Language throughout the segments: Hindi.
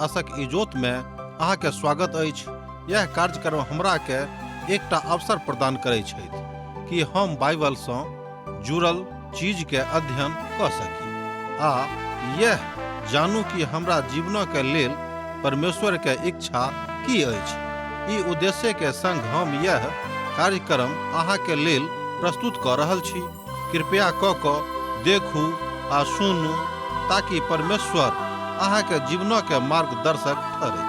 आशक इजोत में अहाँ के स्वागत अछि। यह कार्यक्रम हमरा के एकटा अवसर प्रदान करैत छथि कि हम बाइबल सँ जुड़ल चीज के अध्ययन क सकी आ यह जानू कि हमरा जीवन के लेल परमेश्वर के इच्छा की अछि। ई उद्देश्य के संग हम यह कार्यक्रम अहाँ के लेल प्रस्तुत क रहल छी। कृपया क देखू आ सुनू ताकि परमेश्वर अहाँ के जीवन के मार्गदर्शक ठहरे।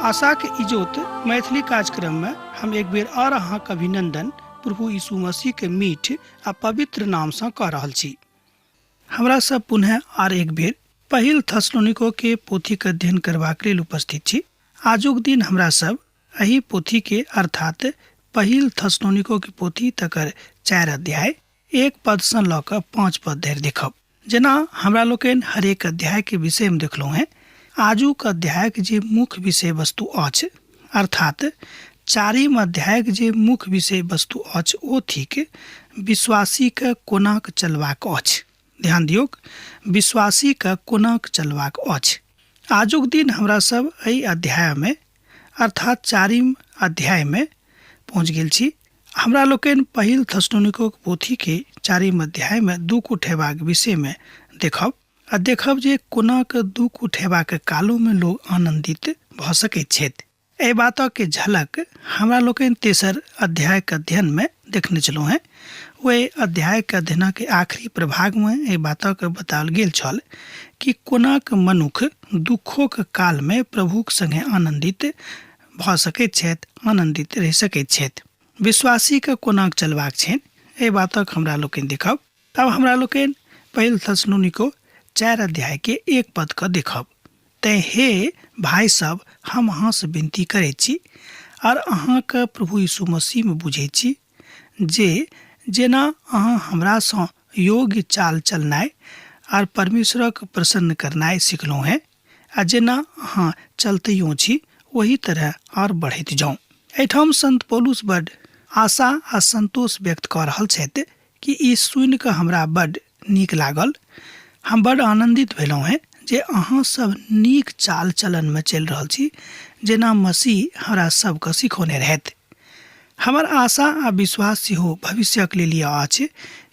आशा के इजोत मैथिली कार्यक्रम में हम एक बेर और अहाँ के अभिनंदन प्रभु यीशु मसीह के मीठ आ पवित्र नाम से कह रहल छी। हमरा सब पुनः और एक बेर पहिल थस्सलुनीको के पोथी के अध्ययन करबाक लेल उपस्थित छी। आजुक दिन हमरा सब एही पोथी के अर्थात पहिल थस्सलुनीको के पोथी तकर 4 अध्याय 1 पद से ल क 5 पद धरि देखब। जेना हमरा लोकनि हरेक अध्याय के विषय में देखलहुँ हैं, आजुक अध्याय के जे मुख्य विषय वस्तु अछि अर्थात 4म अध्याय के जे मुख्य विषय वस्तु अछि ओ थिक विश्वासी के कोनाक चलबाक अछि। ध्यान दियौ, विश्वासी के कोनाक चलबाक अछि। आजुक दिन हमरा सब एहि अध्याय में अर्थात 4म अध्याय में पहुँच गेल छी। हमरा लोकनि पहिल थस्सलुनीको पोथी के 4म अध्याय में दुख उठेबाक विषय में देखब जे कोना के दुख उठेबाक कालो में लोग आनंदित भ सकैत छथि। एहि बातक के झलक हमरा लोकनि तेसर अध्याय के अध्ययन में देखने छलहुँ हैं। वही अध्याय के अध्ययन के आखिरी प्रभाग में एहि बातक बताओल गेल छल कि कोना के मनुख दुखों के काल में प्रभुक संगे आनंदित भ सकैत छथि, आनंदित रह सकैत छथि। विश्वासी के कोना चलबाक छनि एहि बातक हमरा लोकनि देखब। तब हमरा लोकनि पहिल थस्सलुनीको 4 अध्याय के 1 पद के देखब। तैं हे भाई सब, हम अहाँ से विनती करैत छी और अहाँ के प्रभु यीशु मसीह में बुझैत छी जे जेना अहाँ हमरा सँ योग्य चाल चलनाइ और परमेश्वरक प्रसन्न करनाइ सिखलहुँ हैं आ जेना अहाँ चलतैयो छी वही तरह और बढ़ैत जाऊँ। एहिठाम संत पौलुस बड आशा आ संतोष व्यक्त कऽ रहल छथि कि ई सुनि कऽ हमरा बड नीक लागल। हम बड आनंदित भेलहुँ हैं जे अहाँ सब नीक चाल चलन में चलि रहल छी जेना मसीह हमरा सबके सिखौने रहथि। हमर आशा आ विश्वास सेहो भविष्यक लेल यह अछि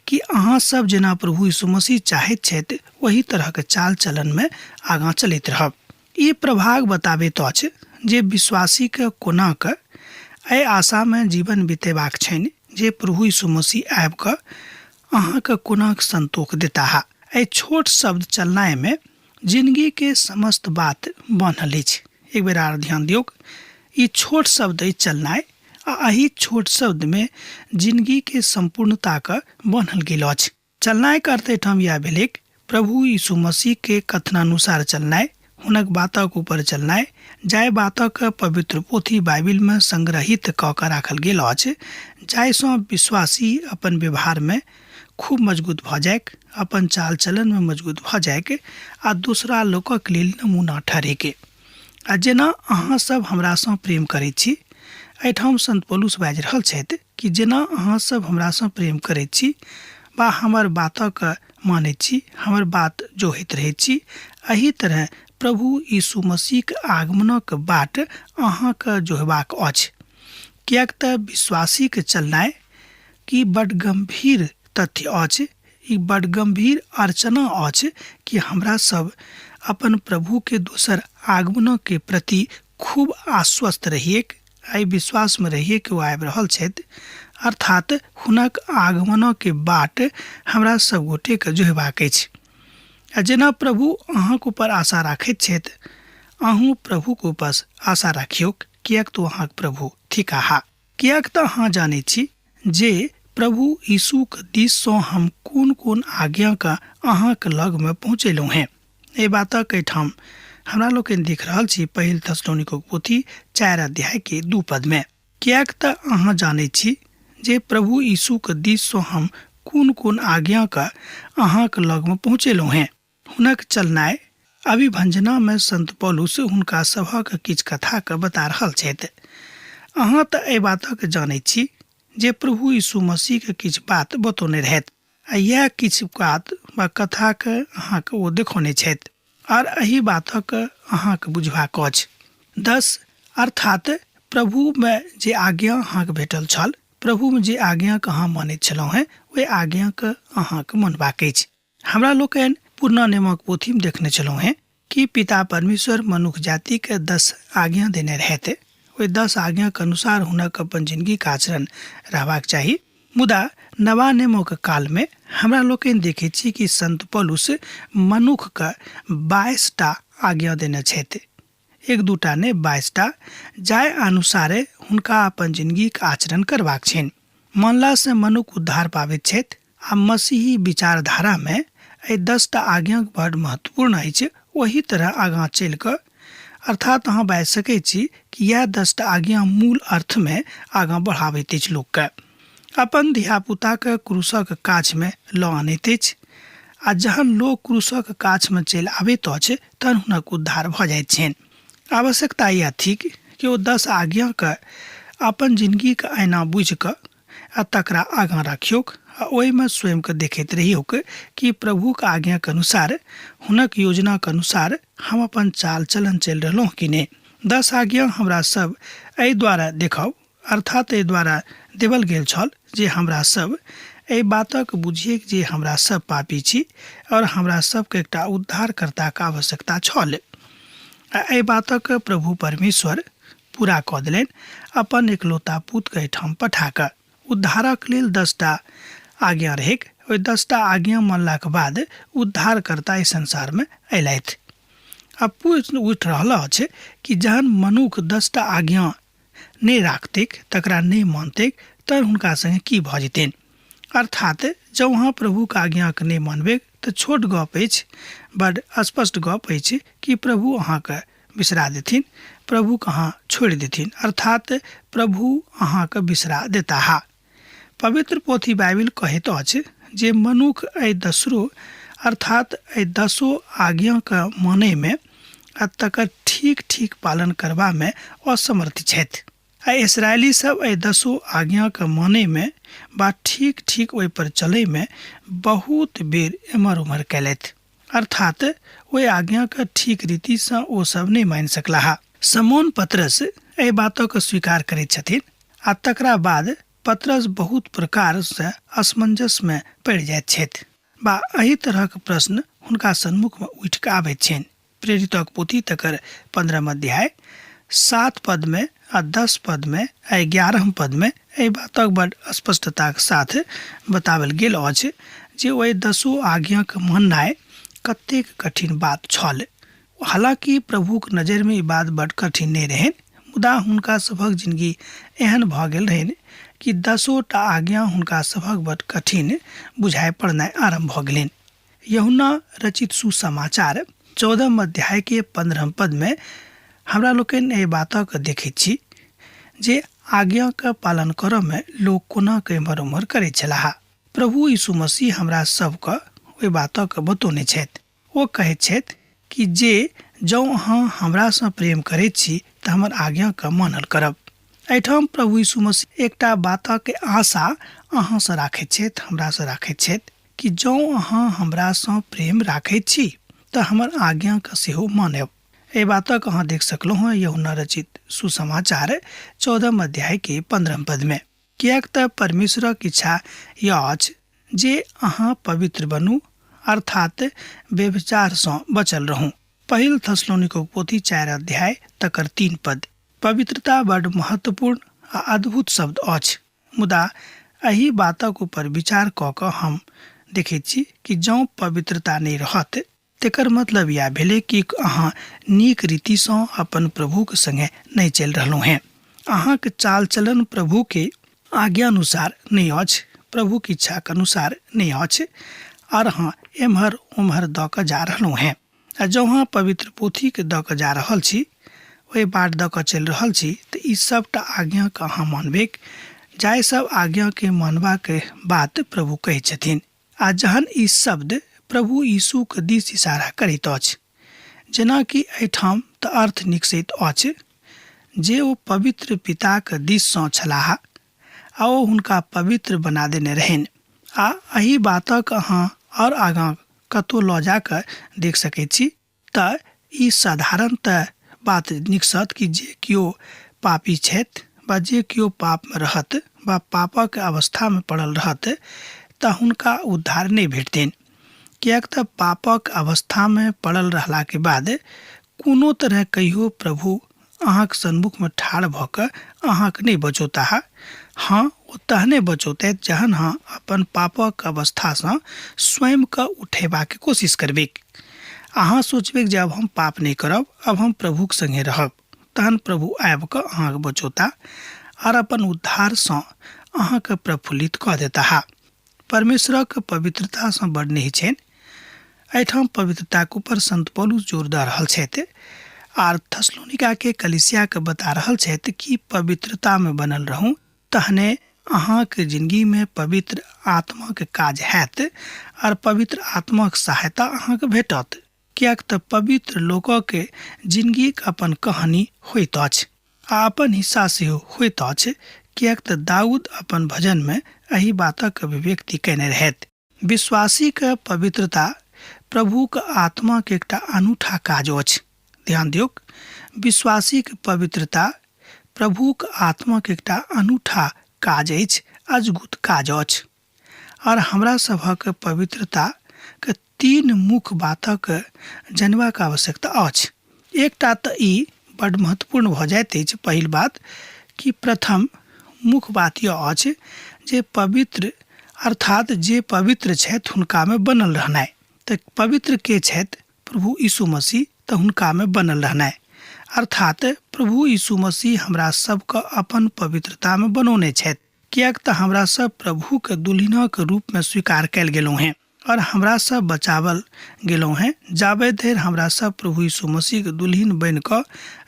कि अहाँ सब जेना प्रभु यीशु मसीह चाहैत छथि वही तरह के चाल चलन में आगाँ चलैत रहब। ई प्रभाग बताबैत अछि जे विश्वासी के कोना के एहि आशा में जीवन बितेबाक छनि जे प्रभु यीशु मसीह आबि कऽ अहाँ के कोना संतोष देताह। एहि छोट शब्द चलनाइ में जिंदगी के समस्त बात बान्हल अछि। एक बेर आर ध्यान दियौ, ई छोट शब्द अछि चलनाइ आ एही छोट शब्द में जिंदगी के संपूर्णता के बान्हल गेल अछि। चलनाइ के अर्थ एहिठाम यह भेलै प्रभु यीशु मसीह के कथनानुसार चलनाइ, हुनक बातक ऊपर चलनाइ, जाहि बातक पवित्र पोथी बाइबिल में संग्रहित कऽ कऽ राखल गेल अछि, जाहि सँ विश्वासी अपन व्यवहार में खूब मजबूत भ जायक, अपन चाल चलन में मजबूत भ जायक आ दूसरा लोकक लेल नमूना ठहरेके। आ जेना अहाँ सब हमरा सँ प्रेम करैत छी, एहिठाम संत पौलुस बाजि रहल छथि कि जेना अहाँ सब हमरा सँ प्रेम करैत छी बा हमर बातक मानैत छी, हमर बात जोहैत रहैत छी, एही तरह प्रभु यीशु मसीह के आगमनक बाट अहाँ के जोहबाक अछि। किएक तऽ विश्वासी के चलनाइ की बड गंभीर तथ्य अछि, ई बड गंभीर अर्चना अछि कि हमरा सब अपन प्रभु के दोसर आगमन के प्रति खूब आश्वस्त रहिए, एहि विश्वास में रहिए कि वो आबि रहल छथि, अर्थात हुनक आगमन के बाट हमरा सब गोटे के जोहबाक अछि। आ जेना प्रभु अहाँ के ऊपर आशा राखैत छथि, अहूँ प्रभु के ऊपर आशा राखियौ, किएक तो अहाँ प्रभु थिकाहा। किएक तऽ अहाँ जानै छी जे प्रभु यीशु के दिस सँ हम कोन कोन आज्ञा का अहाँ के लग में पहुँचेलहुँ हैं। एहि बातक एहिठाम हमरा लोकनि देख रहल छी पहिल थस्सलुनीको पोथी 4 अध्याय के 2 पद में। किएक तऽ अहाँ जानै छी जे प्रभु यीशु के दिस सँ हम कोन कोन आज्ञा का अहाँ के लग में पहुँचेलहुँ हैं। हुनक चलनाइ अभिभंजना में संत पौलुस हुनका सभक किछ कथा के बता रहल छथि। अहाँ तऽ एहि बातक जानै छी जे प्रभु यीशु मसीह के किछ बात बतौने रहथि आ यह किछ बात वा कथा के अहाँ के ओ देखौने छथि। और एही बातक अहाँके बुझबाक अछि। 10 अर्थात प्रभु में जे आज्ञा अहाँके भेटल छल, प्रभु में जे आज्ञा के अहाँ मानैत छलहुँ हैं, ओहि आज्ञा के अहाँके मानबाक अछि। हमरा लोकनि पुरना नियमक पोथी में देखने छलहुँ हैं कि पिता परमेश्वर मनुष्य जाति के 10 आज्ञा देने रहते। ओहि 10 आज्ञा के अनुसार हुनक अपन जिंदगी के आचरण रहबाक चाही। मुदा नवा नियमक काल में हमरा लोकनि देखै छी कि संत पौलुस मनुख के 22टा आज्ञा देने छथि। एक दूटा ने 22टा, जाय अनुसारे हुनका अपन जिंदगी के आचरण करबाक छनि। मानला से मनुख उद्धार पाबैत छथि आ मसीही विचारधारा में एहि 10टा आज्ञा बड़ महत्वपूर्ण अछि। वही तरह आगाँ चलि कऽ अर्थात अहाँ बाजि सकै छी कि यह 10टा आज्ञा मूल अर्थ में आगाँ बढ़ाबैत अछि लोक के। अपन धियापुता के क्रूसक काछ में लऽ आनैत अछि आ जहन लोक क्रूसक काछ में चलि आबैत अछि तहन हुनक उद्धार भऽ जाइत छनि। आवश्यकता यह थिक कि ओ 10 आज्ञा के अपन जिंदगी के आईना बुझि कऽ आ तकरा आगाँ राखियोक आ ओहिमे स्वयं के देखैत रहियोक कि प्रभु के आज्ञा के अनुसार, हुनक योजना के अनुसार हम अपन चाल चलन चलि रहलहुँ कि नहीं। 10 आज्ञा हमरा सब एहि द्वारा देखब अर्थात एहि द्वारा देवल गेल छल जे हमरा सब एहि बातक बुझिए जे हमरा सब पापी छी और हमरा सबके एकटा उद्धारकर्ता के आवश्यकता छल। एहि बातक प्रभु परमेश्वर पूरा कऽ देलनि, अपन एकलौता पुत्र के एहिठाम पठा कऽ। उद्धारक लेल 10टा आज्ञा रहेक। ओहि 10टा आज्ञा मानलाक बाद उद्धारकर्ता इस संसार में अयलथि। अब पूछ उठि रहल अछि कि जहन मनुख 10टा आज्ञा नहीं राखतैक, तकरा नहीं मानतैक, तऽ हुनका संगे की भऽ जेतनि। अर्थात जब अहाँ प्रभु के आज्ञा के नहीं मानबै तऽ छोट गप अछि, बड़ स्पष्ट गप अछि कि प्रभु अहाँके बिसरा देथिन, प्रभु के अहाँ छोड़ि देथिन, अर्थात प्रभु अहाँके बिसरा देताह। पवित्र पोथी बाइबिल कहैत अछि जे मनुख एहि 10 अर्थात एहि 10 आज्ञा के मानै में आ तकर ठीक ठीक पालन करबा में असमर्थ छथि। आ इसराइली सब एहि 10 आज्ञा के मानै में बा ठीक ठीक ओहि पर चलै में बहुत बेर एम्हर उम्हर कैलथि, अर्थात ओहि आज्ञा के ठीक रीति से ओ सब नहीं मानि सकलाह। समौन पतरस एहि बातों के स्वीकार करैत छथिन आ तकरा बाद पतरस बहुत प्रकार से असमंजस में पड़ि जाइत छथि बा एहि तरह के प्रश्न हुनका सन्मुख में उठि कऽ आबैत छनि। प्रेरितक पोथी तकर 15 अध्याय 7 पद में आ 10 पद में आ 11 पद में एहि बातक बड़ स्पष्टता के साथ बतावल गेल अछि जे ओहि 10 आज्ञा के माननाइ कतेक कठिन बात छल। हालांकि प्रभु के नजर में ई बात बड़ कठिन नहीं रहनि, मुदा हुनका सभक जिंदगी एहन भऽ गेल रहनि कि 10टा आज्ञा हुनका सभक बड़ कठिन बुझाइ पड़नाइ आरंभ भऽ गेलनि। यूहन्ना रचित सुसमाचार 14 अध्याय के 15 पद में हमरा लोकनि एहि बातक देखैत छी जे आज्ञा के पालन करऽ में लोग कोना के एम्हर उम्हर करैत छलाह। प्रभु यीशु मसीह हमरा सबके ओहि बातक बतौने छथि। ओ कहैत छथि कि जे जँ अहाँ हमरा से प्रेम करैत छी तऽ हमर आज्ञा के मानल करब। एहिठाम प्रभु यीशु मसीह एकटा बातक के आशा अहाँ से राखैत छथि, हमरा से राखैत छथि कि जँ अहाँ हमरा से प्रेम राखैत छी तऽ हमर आज्ञा के सेहो मानब। एहि बातक अहाँ देख सकलहुँ हैं यूहन्ना रचित सुसमाचार 14 अध्याय के 15 पद में। कियाक तऽ परमेश्वरक इच्छा यह अछि जे अहाँ पवित्र बनू, अर्थात व्यभिचार से बचल रहू। पहिल थस्सलुनीक पोथी 4 अध्याय तकर 3 पद। पवित्रता बड़ महत्वपूर्ण आ अद्भुत शब्द अछि, मुदा एहि बातक ऊपर विचार कऽ कऽ हम देखैत छी कि जँ पवित्रता नहीं रहत तेकर मतलब यह भेलै कि अहाँ नीक रीति से अपन प्रभु के संगे नहीं चलि रहलहुँ हैं। अहाँ के चाल चलन प्रभु के आज्ञा अनुसार नहीं अछि, प्रभु की इच्छा के अनुसार नहीं अछि और अहाँ एम्हर उम्हर दऽ कऽ जा रहलहुँ हैं। आ जँ अहाँ पवित्र पोथी के दऽ कऽ जा रहल छी, ओहि बाट दऽ कऽ चलि रहल छी तऽ ई सबटा आज्ञा के अहाँ मानबेक, जाहि सब आज्ञा के मानबा के बात प्रभु कहै छथिन। आ जहन ई शब्द प्रभु यीशु के दिस इशारा करैत अछि, जेना कि एहिठाम तऽ अर्थ निकसैत अछि जे ओ पवित्र पिता के दिस सँ छलाह आ ओ हुनका पवित्र बना देने रहनि। आ एहि बातक अहाँ और आगाँ कतौ लऽ जाकऽ देख सकैत छी तऽ ई साधारणतः बात निकसत कि जे केओ पापी छथि वा जे केओ पापमे रहत वा पापक अवस्थामे पड़ल रहत तऽ हुनका उद्धार नहि भेटतनि, किएक तऽ पापक अवस्थामे पड़ल रहलाके बाद कोनो तरह कहियो प्रभु अहाँके सन्मुखमे ठाढ़ भऽ कऽ अहाँके नहि बचौताह। हाँ, ओ तहने बचौतैथ जहन हाँ अपन पापक अवस्थासँ स्वयंके उठेबाक कोशिश करबै। अहाँ सोचबै जे अब हम पाप नहीं करब, अब हम प्रभुके संगे रहब, तहन प्रभु आबि कऽ अहाँके बचौता और अपन उद्धारसँ अहाँके प्रफुल्लित कऽ देता। परमेश्वरक पवित्रतासँ बड़ नहीं छनि। एहिठाम पवित्रताके ऊपर संत पौलुस जोर दऽ रहल छथि आर थेसलोनिका के कलीसिया के बता रहल छथि कि पवित्रता में बनल रहूं, तहने अहाँके जिंदगी में पवित्र आत्मा के काज हैत और पवित्र आत्मा के सहायता अहाँके भेटत। कियाक तऽ पवित्र लोगों के जिंदगी के अपन कहानी होइत अछि आ अपन हिस्सा सेहो होइत अछि, कियाक तऽ दाऊद अपन भजन में एही बातक अभिव्यक्ति कयने रहथि। विश्वासी के पवित्रता प्रभु के आत्मा के एकटा अनूठा काज अछि। ध्यान दियौ, विश्वासी के पवित्रता प्रभु के आत्मा के एकटा अनूठा काज अछि, अद्भुत काज अछि। और हमरा सभक पवित्रता के तीन मुख्य बातक जनबाक आवश्यकता अछि। एकटा तऽ ई बड़ महत्वपूर्ण भऽ जाइत अछि। पहिल बात कि प्रथम मुख्य बात यह अछि जे पवित्र अर्थात जे पवित्र छथि हुनका में बनल रहनाइ। तऽ पवित्र के छथि? प्रभु यीशु मसीह। तऽ हुनका में बनल रहनाइ अर्थात प्रभु यीशु मसीह हमरा सबके अपन पवित्रता में बनौने छथि। कियाक तऽ हमरा सब प्रभु के दुल्हिनक रूप में स्वीकार कयल गेलहुँ हैं और हमरा सब बचावल गेलहुँ हैं। जाबे धरि हमरा सब प्रभु यीशु मसीह के दुल्हिन बन कऽ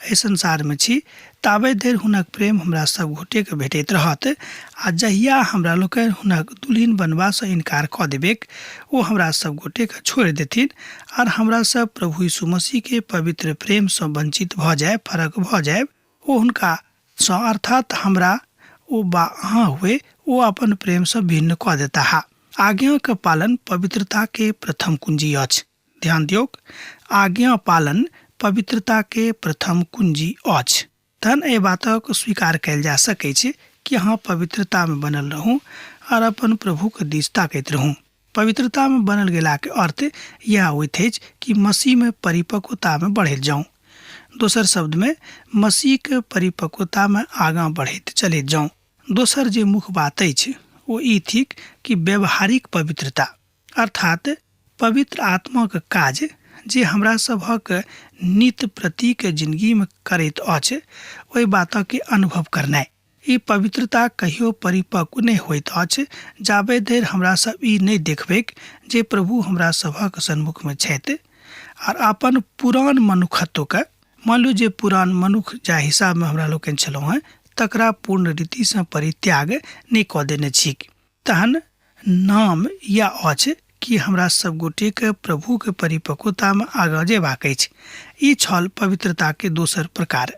एहि संसार में छी, ताबे धरि हुनक प्रेम हमरा सब गोटे के भेटैत रहत। आ जहिया हमरा लोकनि हुनक दुल्हिन बनबासँ इनकार कऽ देबेक, ओ हमरा सब गोटे के छोड़ि देथिन और हमरा सब प्रभु यीशु मसीह के पवित्र प्रेम से वंचित भऽ जाए, फरक भऽ जाए। ओ हुनका सँ अर्थात हमरा ओ बा अहाँ हुए ओ अपन प्रेम से भिन्न कऽ देता। आज्ञा के पालन पवित्रता के प्रथम कुंजी अछि। ध्यान दियौ, आज्ञा पालन पवित्रता के प्रथम कुंजी अछि। तहन एहि बातक स्वीकार कयल जा सकै छै कि अहाँ पवित्रता में बनल रहूं और अपन प्रभु के दिस ताकैत रहूं। पवित्रता में बनल गेला के अर्थ यह होइत अछि कि मसीह में परिपक्वता में बढ़ैत जाऊं। दोसर शब्द में मसीह के परिपक्वता में आगाँ बढ़ैत चलैत जाऊं। दोसर जे मुख्य बात अछि वो ई थिक कि व्यवहारिक पवित्रता अर्थात पवित्र आत्मा के काज जे हमरा सभक नित्य प्रतीक जिंदगी में करैत अछि, ओहि बातक के अनुभव करनाइ। ई पवित्रता कहियो परिपक्व नहीं होइत अछि जाबे धरि हमरा सब ई नहीं देखबेक जे प्रभु हमरा सभक सन्मुख में छथि और अपन पुरान मनुखत्व के, मान लो जे पुरान मनुख जा हिसाब में हमरा लोकनि छलहुँ हैं तकरा पूर्ण रीति से परित्याग नहीं कऽ देने छी। तहन नाम या अछि कि हमरा सब गोटे के प्रभु के परिपक्वता में आगाँ जेबाक अछि। ई छल पवित्रता के दोसर प्रकार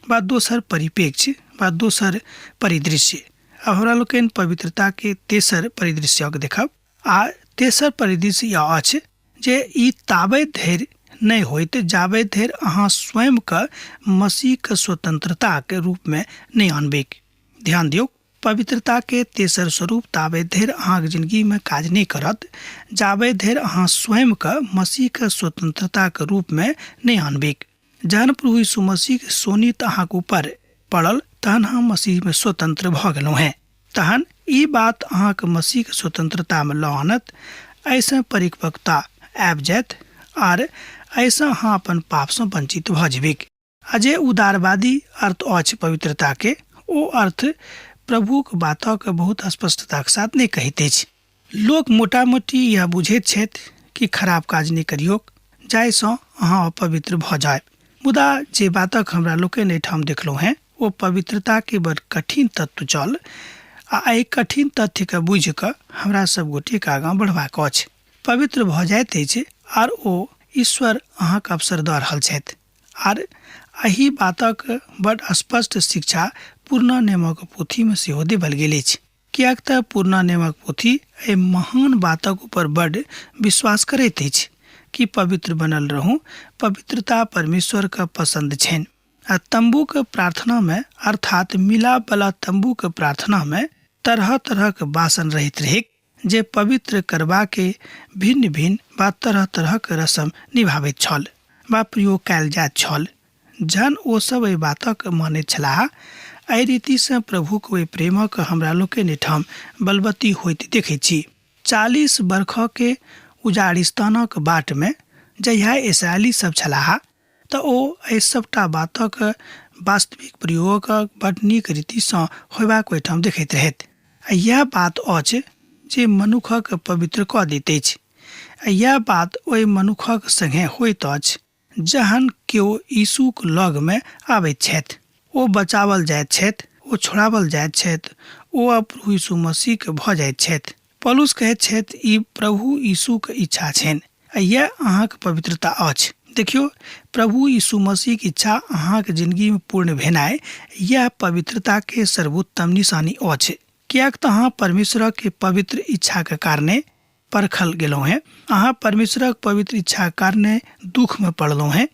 वा दोसर परिप्रेक्ष्य वा दोसर परिदृश्य। अब हमरा लोकनि पवित्रता के तेसर परिदृश्य देखब। आ तेसर परिदृश्य यह अछि जे ई ताबे धरि नहीं होइत जाबे धरि अहाँ स्वयं के मसीह के स्वतंत्रता के रूप में नहीं आनबेक। ध्यान दियौ, पवित्रता के तेसर स्वरूप ताबे धरि अहाँके जिंदगी में काज नहीं करत जाबे धरि अहाँ स्वयं के मसीह के स्वतंत्रता के रूप में नहीं आनबेक। जहन प्रभु यीशु मसीह के सोनित अहाँके ऊपर पड़ल तहन हम मसीह में स्वतंत्र भऽ गेलहुँ हैं। तहन ई बात अहाँके मसीह के स्वतंत्रता में लऽ आनत। ऐसे परिपक्वता आबि जायत और ऐसा अहाँ अपन पाप से वंचित भऽ जेबेक। अजे उदारवादी अर्थ अछि पवित्रता के, ओ अर्थ प्रभु के बातक बहुत स्पष्टता के साथ नहीं कहैत अछि। लोक मोटा मोटी यह बुझैत छथि कि खराब काज नहीं करियौ जाहिसँ अहाँ अपवित्र भऽ जायब। मुदा जे बातक हमरा लोकनि एहिठाम देखलहुँ हैं वो पवित्रता के बड़ कठिन तत्व छल आ एहि कठिन तथ्य के बुझि कऽ हमरा सब गोटे के आगाँ बढ़बाक अछि। पवित्र भऽ जाइत अछि आर ओ ईश्वर अहाँके अवसर दऽ रहल छथि। आर एही बातक बड़ स्पष्ट शिक्षा पुरना नियमक पोथी में सेहो देल गेल अछि। कियाक तऽ पुरना नियमक पोथी एहि महान बातक ऊपर बड़ विश्वास करैत अछि कि पवित्र बनल रहूं। पवित्रता परमेश्वर का पसंद छेन। आ तंबू के प्रार्थना में अर्थात मिलाप वाला तंबू के प्रार्थना में तरह तरह के वासन रहित रहे जे पवित्र करबा के भिन्न भिन्न बा तरह तरह के रस्म निभावैत छल बा प्रयोग कयल जाइत छल। जहन ओ सब एहि बातक मानैत छलाह, एहि रीति से प्रभु के ओहि प्रेमक हमरा लोकनि ठाम बलवती होइत देखै छी। 40 बरख के उजाड़िस्तानक बाट में जहिया इसराइली सब छलाह तऽ ओ एहि सबटा बातक वास्तविक प्रयोग बड नीक रीति सँ होयबाक ओहिठाम देखैत रहैत। यह बात अछि जे मनुखक पवित्र कऽ दैत अछि। यह बात ओहि मनुखक संगे होइत अछि जहन केओ यीशुक लग में आबैत छथि। ओ बचावल जाइत छथि, ओ छोड़ावल जाइत छथि, ओ प्रभु यीशु मसीह के भऽ जाइत छथि। पौलुस कहैत छथि ई प्रभु यीशु के इच्छा छनि। यह अहाँक पवित्रता अछि। देखियो, प्रभु यीशु मसीह की इच्छा अहाँक जिंदगी में पूर्ण भेनाइ यह पवित्रता के सर्वोत्तम निशानी अछि। कियाक तऽ अहाँ परमेश्वर के पवित्र इच्छा के कारणे परखल गेलहुँ हैं। अहाँ परमेश्वर के पवित्र इच्छा के कारणे दुख में पड़लहुँ हैं।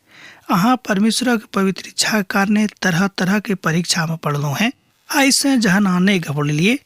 अहाँ परमेश्वर के पवित्र इच्छा के कारणे तरह तरह के परीक्षा में पड़लहुँ हैं। ऐसे जहन अहाँ नहीं घबरलिए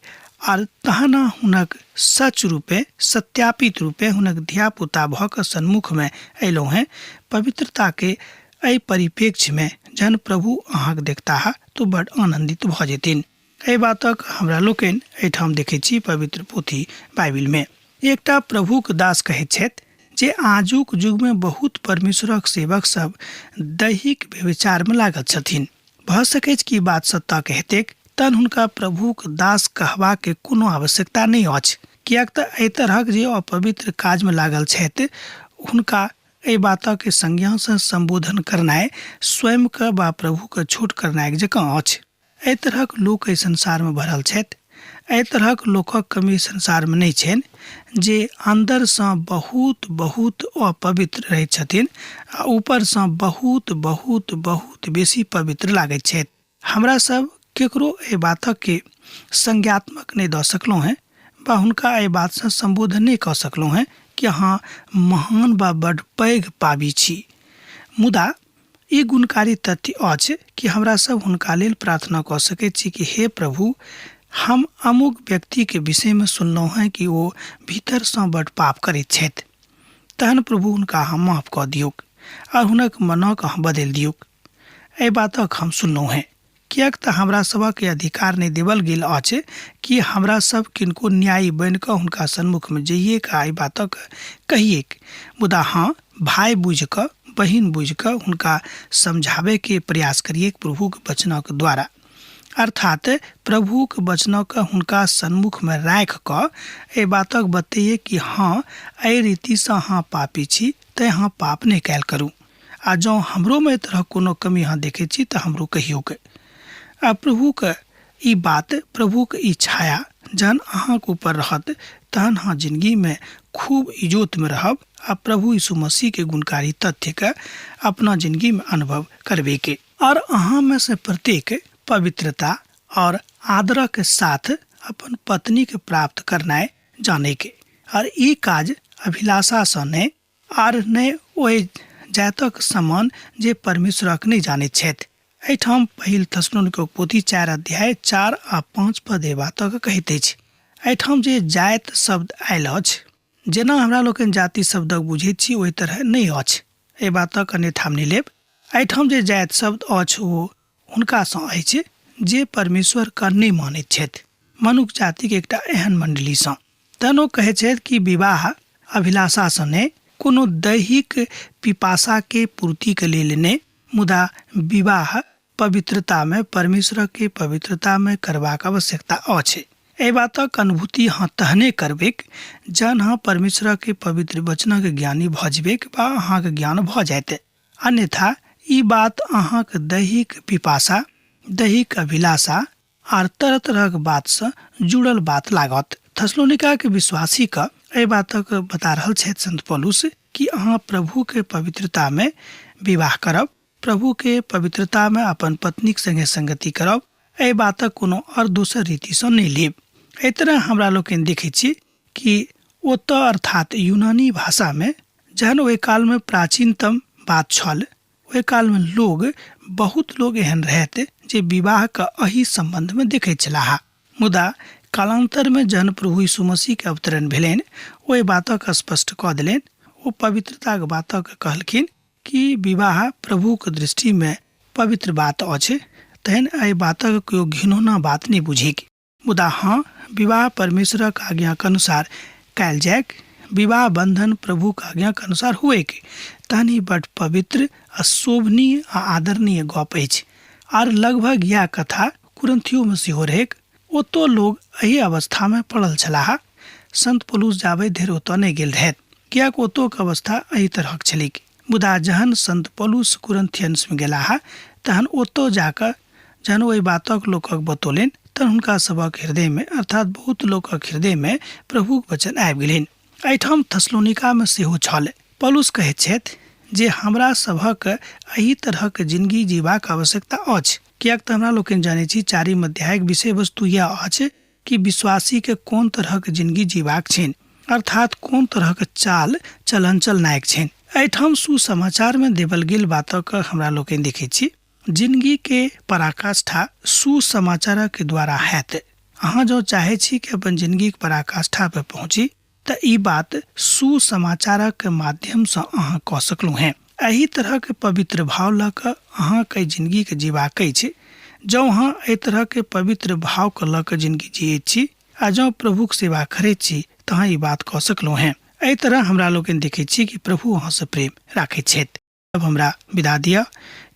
और तहन हुनक सच रूपे सत्यापित रूपे हुनक धिया पुता भऽ कऽ सन्मुख में अयलहुँ हैं। पवित्रता के एहि परिप्रेक्ष्य में जहन प्रभु अहाँक देखता तो बड़ आनंदित भऽ जेथिन। एहि बातक हमरा लोकनि एहिठाम देखै छी पवित्र पोथी बाइबिल में। एकटा प्रभुक दास कहैत छथि जे आजुक युग में बहुत परमेश्वरक सेवक सब दैहिक व्यभिचार में लागल छथिन। भऽ सकैछ कि बात सत्ता हेतैक तहन हुनका प्रभुक दास कहबा के कोनो आवश्यकता नहीं अछि। कियाक तऽ एहि तरहक जे अपवित्र काज में लागल छथि हुनका एहि बातक के संज्ञा से संबोधन करनाइ स्वयं के बा प्रभु के छोट करनाइ जकाँ अछि। एहि तरहक लोक एहि संसार में भरल छथि। एहि तरहक लोकक कमी संसार में नहीं छनि जे अंदर से बहुत बहुत अपवित्र रहैत छथिन आ ऊपर से बहुत बहुत बहुत बेसी पवित्र लागैत छथि। हमरा सब केकरो एहि बातक के संज्ञात्मक नहीं दऽ सकलहुँ हैं बा हुनका एहि बात से संबोधन नहीं कऽ सकलहुँ हैं कि अहाँ महान बा बड़ पैघ पाबी छी। मुदा ई गुणकारी तथ्य अछि कि हमरा सब हुनका लेल प्रार्थना कऽ सकैत छी कि हे प्रभु, हम अमुक व्यक्ति के विषय में सुनलहुँ हैं कि वो भीतर से बड़ पाप करैत छथि। तहन प्रभु हुनका अहाँ माफ कऽ दियौक और हुनक मनक अहाँ बदलि दियौक। एहि बातक हम सुनलहुँ हैं। कियाक तऽ हमरा सबक अधिकार नहीं देवल गेल अछि कि हमरा सब किनको न्यायी बन कऽ हुनका सन्मुख में जइए का एहि बातक कहिए। मुदा हाँ, भाई बुझ कऽ बहिन बुझ कऽ हुनका समझावे के प्रयास करिए प्रभु के वचनक द्वारा। अर्थात प्रभु के वचनक हुनका सन्मुख में राख कऽ एहि बातक बतैये कि हाँ, एहि रीति से अहाँ पापी छी तऽ अहाँ पाप नहीं कैल करू। आ जँ हमरो में तरह कोनो कमी अहाँ देखै छी तऽ हमरो कहियो के। आ प्रभु के ई बात, प्रभु के ई छाया जहन अहाँके ऊपर रहत तहन अहाँ जिंदगी में खूब इजोत में रहब आ प्रभु यीशु मसीह के गुणकारी तथ्य के अपना जिंदगी में अनुभव करबे के। और अहाँ में से प्रत्येक पवित्रता और आदर के साथ अपन पत्नी के प्राप्त करनाय जाने के। और ई काज अभिलाषा से नहीं और नहीं ओहि जातक समान जे परमेश्वरक नहीं जानैत छथि। एहिठाम पहिल थिस्सलुनीके पोथी 4 अध्याय 4 आ 5 पद बातक कहैत अछि। एहिठाम जे जाति शब्द आयल अछि, जेना हमरा लोकनि जाति शब्दक बुझैत छी ओहि तरह नहीं अछि। एहि बातक अन्यथा नहीं लेब। एहिठाम जे जाति शब्द अछि ओ हुनका सँ अछि जे परमेश्वर के नहीं मानैत छथि, मनुष्य जाति के एकटा एहन मंडली सँ। तहन ओ कहैत छथि कि विवाह अभिलाषा सँ नहीं, कोनो दैहिक पिपासा के पूर्ति के लेल नहीं, मुदा विवाह पवित्रता में परमेश्वर के पवित्रता में करबाक आवश्यकता अछि। एहि बातक अनुभूति हाँ तहने करबेक जहन हाँ परमेश्वर के पवित्र वचन के ज्ञानी भऽ जेबेक बा अहाँ के ज्ञान भऽ जायत। अन्यथा ई बात अहाँ के दैहिक पिपासा, दैहिक अभिलाषा और तरह तरह के बात से जुड़ल बात लागत। थिस्सलुनीका के विश्वासी का एहि बातक बता रहल छथि संत पौलुस कि अहाँ प्रभु के पवित्रता में विवाह करब, प्रभु के पवित्रता में अपन पत्नी के संगे संगति करब। एहि बातक कोनो और दोसर रीति से नहीं लेब। एहि तरह हमरा लोकनि देखै छी कि ओतऽ अर्थात यूनानी भाषा में जहन ओहि काल में प्राचीनतम बात छल, ओहि काल में बहुत लोग एहन रहते जे विवाह का अही संबंध में देखैत छलाह। मुदा कालांतर में जहन प्रभु यीशु मसीह के अवतरण भेलनि, ओहि बातक स्पष्ट कऽ देलनि। ओ पवित्रता के बातक कहलखिन कि विवाह प्रभु के दृष्टि में पवित्र बात अछि, तहन एहि बातक केओ घिनौना बात नहीं बुझेक। मुदा हाँ, विवाह परमेश्वरक आज्ञा के अनुसार कयल जायक, विवाह बंधन प्रभु के आज्ञा के अनुसार हुएक, तहन ही बड़ पवित्र आ शोभनीय आ आदरणीय गप अछि। आर लगभग यह कथा कुरिन्थियों में सेहो रहेक। ओतो लोग एही अवस्था में पड़ल छलाह। संत पौलुस जाबे धरि ओतऽ नहीं गेल रहथि, कियाक ओतो के अवस्था एही तरहक छलिक। मुदा जहन संत पौलुस कुरिन्थियंस में गेलाह, तहन ओतऽ जाकर जहन ओहि बातक लोकक बतौलनि, तहन हुनका सबक हृदय में अर्थात बहुत लोकक हृदय में प्रभुक वचन आबि गेलनि। एहिठाम थस्सलुनीका में सेहो छल। पौलुस कहैत छथि जे हमरा सभक एही तरहक जिंदगी जीबाक आवश्यकता अछि, कियाक तऽ हमरा लोकनि जानै छी 4 अध्यायक विषय वस्तु यह अछि कि विश्वासी के कोन तरहक जिंदगी जीबाक छनि, अर्थात कोन तरहक चाल चलन चलनायक छनि। एहिठाम सुसमाचार में देवल गेल बातक हमरा लोकनि देखै छी। जिंदगी के पराकाष्ठा सुसमाचार के द्वारा हैत। अहाँ जो चाहे छी कि अपन जिंदगी के पराकाष्ठा पे पहुंची, त ई बात सुसमाचार के माध्यम से अहाँ कऽ सकलू हैं। एही तरह के पवित्र भाव लऽ कऽ अहाँ के जिंदगी के जीबाक अछि। जँ अहाँ एहि तरह के पवित्र भाव के लऽ कऽ जिंदगी जियै छी आ जँ प्रभुक सेवा करैत छी, तहाँ ई बात कऽ सकलू हैं। एहि तरह हमरा लोकनि देखै छी कि प्रभु अहाँ से प्रेम राखैत छथि। अब हमरा विदा दिअ,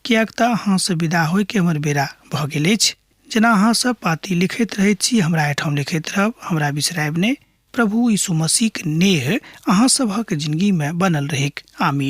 कियाक तऽ अहाँ से विदा होय के हमर बेरा भऽ गेल अछि। जेना अहाँ सब पाती लिखैत रहैत छी, हमरा एहिठाम लिखैत रहब, हमरा बिसरायब नहि। प्रभु यीशु मसीह के नेह अहाँ सभक जिंदगी में बनल रहेक। आमीन।